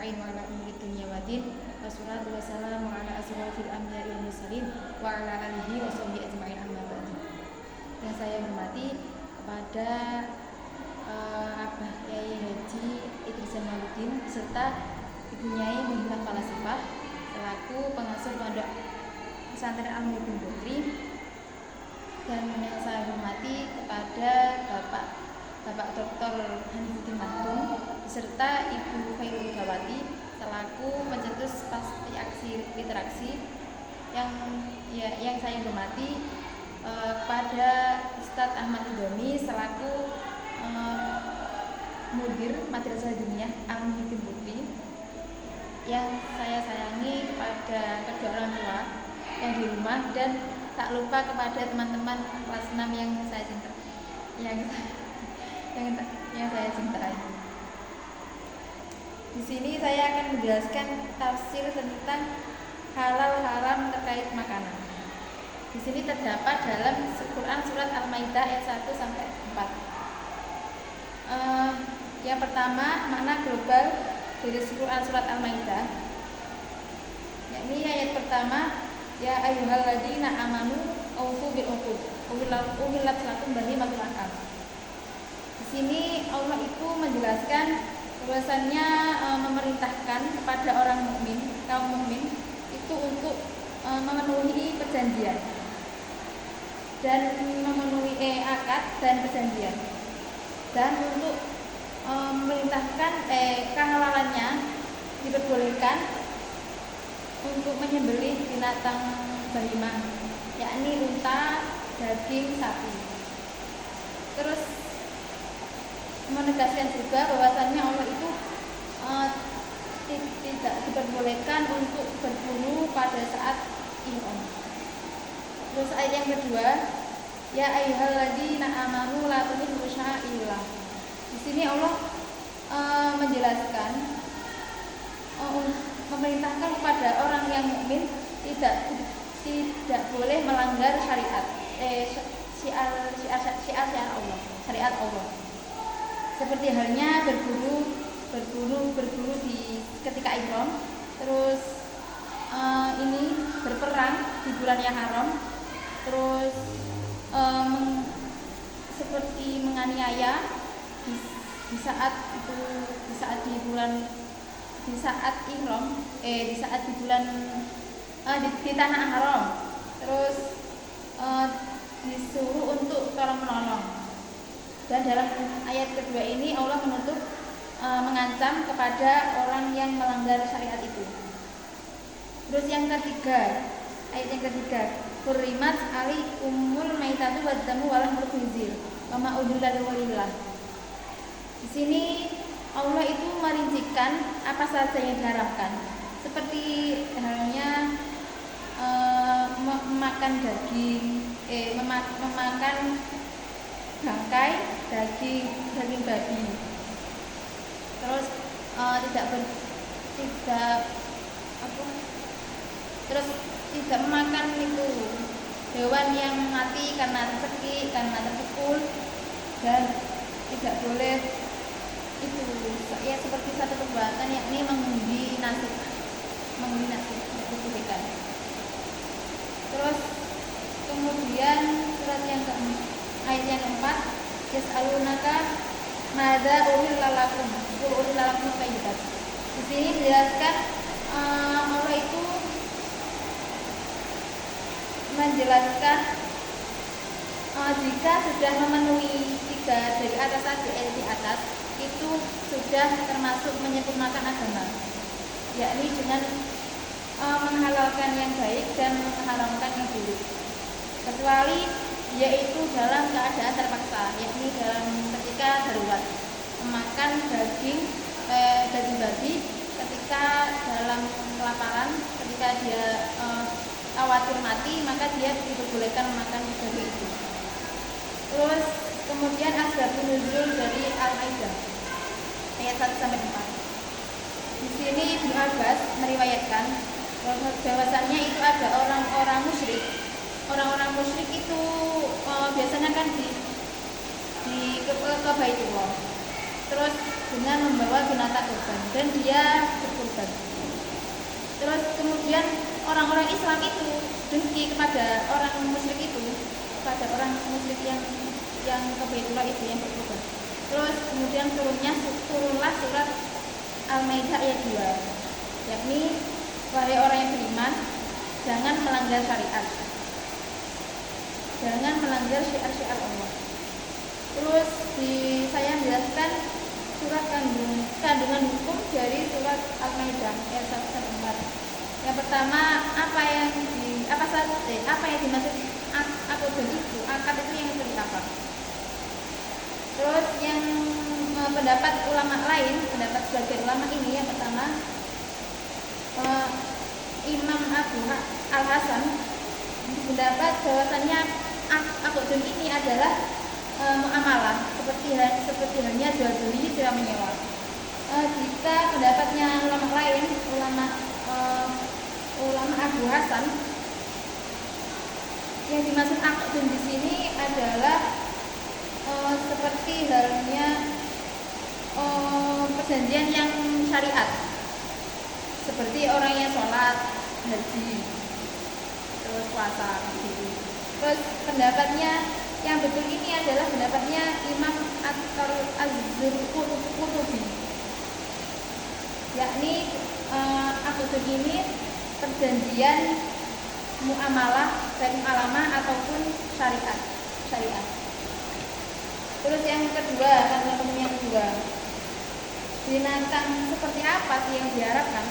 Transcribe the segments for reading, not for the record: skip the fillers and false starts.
ajma'in wa ala umuri dunya waddin. Wassalatu wassalamu ala asrofil anbiya'i wal mursalin wa ala alihi wa sahbihi ajma'in amma ba'du. Yang saya hormati kepada Abah Kyai Haji Idris Jamaluddin serta Ibu Nyai Muhyiddin Falasifah selaku pengasuh pondok pesantren Al-Muhyiddin Putri, dan yang saya hormati kepada Bapak Dr. Hanifuddin Maktum beserta Ibu Khairul Gawati selaku pencetus pasti aksi literasi, yang saya hormati kepada Ustadz Ahmad Ridhoni selaku mudir Madrasah Diniyah Al-Muhyiddin Putri, yang saya sayangi kepada kedua orang tua yang di rumah, dan tak lupa kepada teman-teman kelas 6 yang saya cintai, yang saya cintai. Di sini saya akan menjelaskan tafsir tentang halal haram terkait makanan. Di sini terdapat dalam Quran surat Al-Maidah ayat 1 sampai 4. Yang pertama, makna global dari Quran surat Al-Maidah, yakni ayat pertama, ya ayyuhalladzina amanu aufu bil uqud uhillat lakum bahimatul an'am. Di sini Allah itu menjelaskan bahwasannya memerintahkan kepada orang mukmin, kaum mukmin itu untuk memenuhi perjanjian dan memenuhi akad dan perjanjian, dan untuk memerintahkan kehalalannya diperbolehkan untuk menyembelih binatang bahimah, yakni unta, daging sapi. Terus menegaskan juga bahwasannya Allah itu tidak diperbolehkan untuk berburu pada saat ihram. Terus ayat yang kedua, ya ayyuhalladzina amanu la tuhibbus sya'illah. Di sini Allah menjelaskan, memerintahkan kepada orang yang mukmin tidak boleh melanggar syariat, syiar Allah, syariat Allah. Seperti halnya berburu di ketika ihram, terus ini berperang di bulan yang haram, terus seperti menganiaya di saat di tanah haram, terus disuruh untuk tolong menolong. Dan dalam ayat kedua ini Allah menutup mengancam kepada orang yang melanggar syariat itu. Terus yang ketiga, ayat yang ketiga, hurrimat alaikumul maitatu waddamu walahmul khinzir wa ma uhilla lighairillah. Di sini Allah itu merincikan apa saja yang diharamkan, seperti halnya memakan daging, memakan bangkai daging babi. Terus tidak memakan itu hewan yang mati karena tercekik, karena terpukul, dan tidak boleh itu ya seperti satu perbuatan, yakni mengundi nasib dibolehkan. Terus kemudian ayat yang keempat, yas'alunaka madza uhilla lakum qul uhilla lakum thayyibat. Di sini dijelaskan Allah itu menjelaskan jika sudah memenuhi 3 dari atas tadi, di atas itu sudah termasuk menyempurnakan agama, yakni dengan menghalalkan yang baik dan mengharamkan yang buruk, kecuali yaitu dalam keadaan terpaksa, yakni dalam ketika darurat, memakan daging babi ketika dalam kelaparan, ketika dia khawatir mati, maka dia diperbolehkan memakan daging itu. Terus kemudian asbabun nuzul dari Al-Maidah ayat 1 sampai 4. Di sini Ibnu Abbas meriwayatkan bahwasannya itu ada orang-orang musyrik. Orang-orang musyrik itu biasanya kan di ke Baitullah. terus dengan membawa binatang kurban dan dia berkurban. Terus kemudian orang-orang Islam itu dengki kepada orang musyrik itu, kepada orang musyrik yang ke Baitullah itu yang berkurban. Terus kemudian turunlah surat Al-Maidah ayat 2, yakni wahai orang yang beriman, jangan melanggar syariat, jangan melanggar syiar-syiar Allah. Terus saya menjelaskan surat kandungan hukum dari surat Al-Maidah ayat 1-4. Yang pertama, apa yang dimaksud akad itu? Akad itu yang seperti apa? Terus yang pendapat ulama lain, pendapat sebagian ulama ini, yang pertama Imam Abu Al-Hasan pendapat bahwasannya akad ini adalah muamalah seperti halnya jual beli sewa menyewa. Jika pendapatnya ulama lain, ulama Abu Hasan, yang dimaksud akad di sini adalah seperti halnya perjanjian yang syariat, seperti orang yang sholat, haji, terus puasa gitu. Terus pendapatnya yang betul ini adalah pendapatnya Imam Az-Zurqutubi, yakni akad ini perjanjian muamalah, baik muamalah ataupun syariat. Terus yang kedua, yang kedua, binatang seperti apa sih yang diharapkan?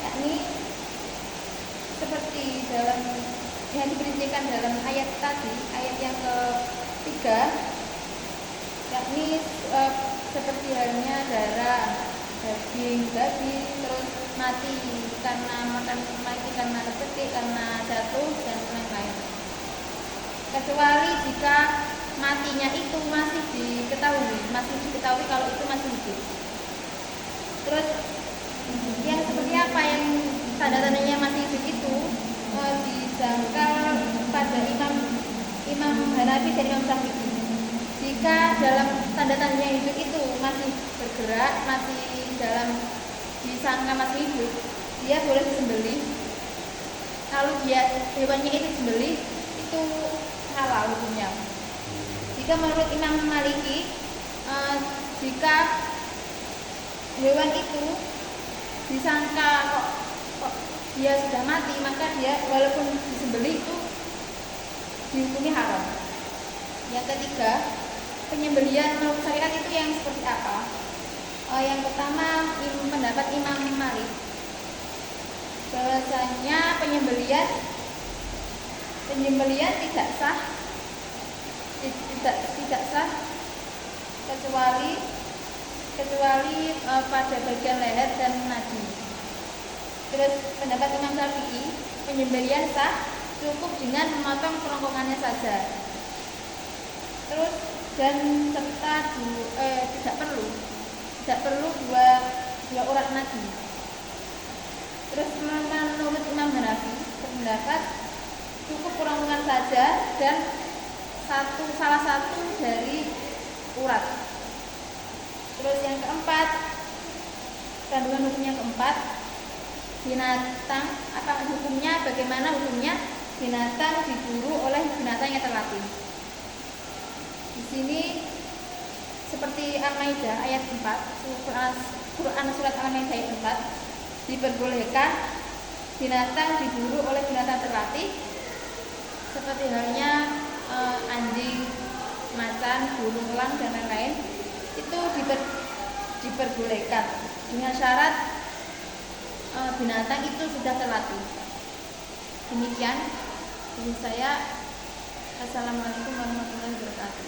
Yakni seperti dalam yang diperincikan dalam ayat tadi, ayat yang ketiga, yakni seperti halnya darah, daging babi, terus mati karena terpetik, karena jatuh dan lain-lain. Kecuali jika matinya itu masih diketahui kalau itu masih hidup. Terus yang seperti apa yang tanda-tandanya masih hidup itu dijangkau pada Imam Hanafi dan Imam Syafi'i. Jika dalam tanda-tandanya hidup itu masih bergerak, masih dalam disangka masih hidup, dia boleh disembelih. Kalau hewannya itu disembelih, itu halal hukumnya. Jika menurut Imam Maliki, jika hewan itu disangka kok dia sudah mati, maka dia walaupun disembelih itu dihukumi haram. Yang ketiga, penyembelihan menurut syariat itu yang seperti apa? Yang pertama, pendapat Imam Malik, bahwasanya penyembelihan tidak sah kecuali pada bagian leher dan nadi. Terus pendapat Imam Syafi'i, penyembelihan sah cukup dengan memotong kerongkongannya saja. Terus dan serta tidak perlu dua urat nadi. Terus menurut Imam Hanafi berpendapat cukup kerongkongan saja dan salah satu dari urat. Terus yang keempat, kandungan hukum yang keempat, binatang bagaimana hukumnya binatang diburu oleh binatang yang terlatih. Di sini seperti Al-Maidah ayat 4, Quran surat Al-Maidah ayat 4, diperbolehkan binatang diburu oleh binatang terlatih seperti halnya anjing, macan, burung elang dan lain-lain. Itu diperbolehkan dengan syarat binatang itu sudah terlatih. Demikian dari saya. Assalamualaikum warahmatullahi wabarakatuh.